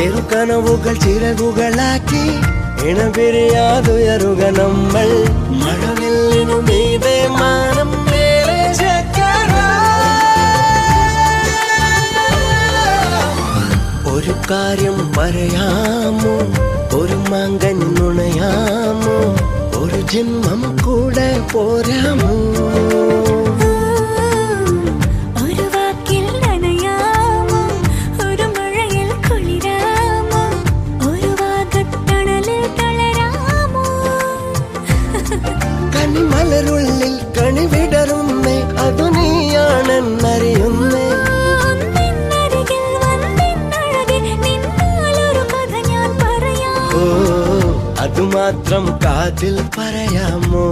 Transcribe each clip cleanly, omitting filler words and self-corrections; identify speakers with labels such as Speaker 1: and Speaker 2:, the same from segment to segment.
Speaker 1: ചെറുകനവുകൾ ചിറകുകളാക്കി ഇണപിരിയാതുയരുക നമ്മൾ. മഴവില്ലിനു മീതെ മാനം മേലെ ചക്കര. ഒരു കാര്യം പറയാമോ, ഒരു മാങ്കൻ നുണയാമോ, ഒരു ജന്മം കൂടെ പോരാമോ? കണിമലരുള്ളിൽ കണിവിടരുന്നേ, അതു നീയാണെന്നറിയുന്നേ. ഓ, അതുമാത്രം കാതിൽ പറയാമോ?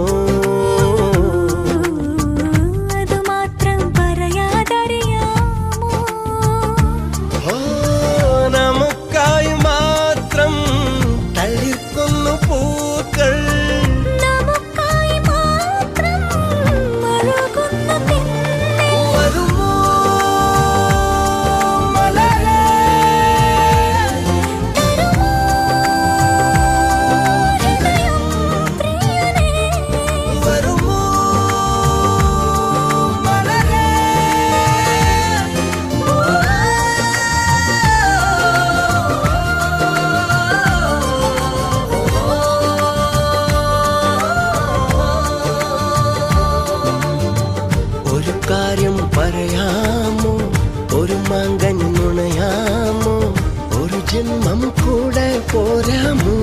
Speaker 2: അതുമാത്രം പറയാതറിയാമോ?
Speaker 1: ഓ, നമുക്കായി മാത്രം തളിർക്കുന്നു പൂക്കൾ. കാര്യം പറയാമോ, ഒരു മാങ്കൻ നുണയാമോ, ഒരു ജന്മം കൂടെ പോരാമോ?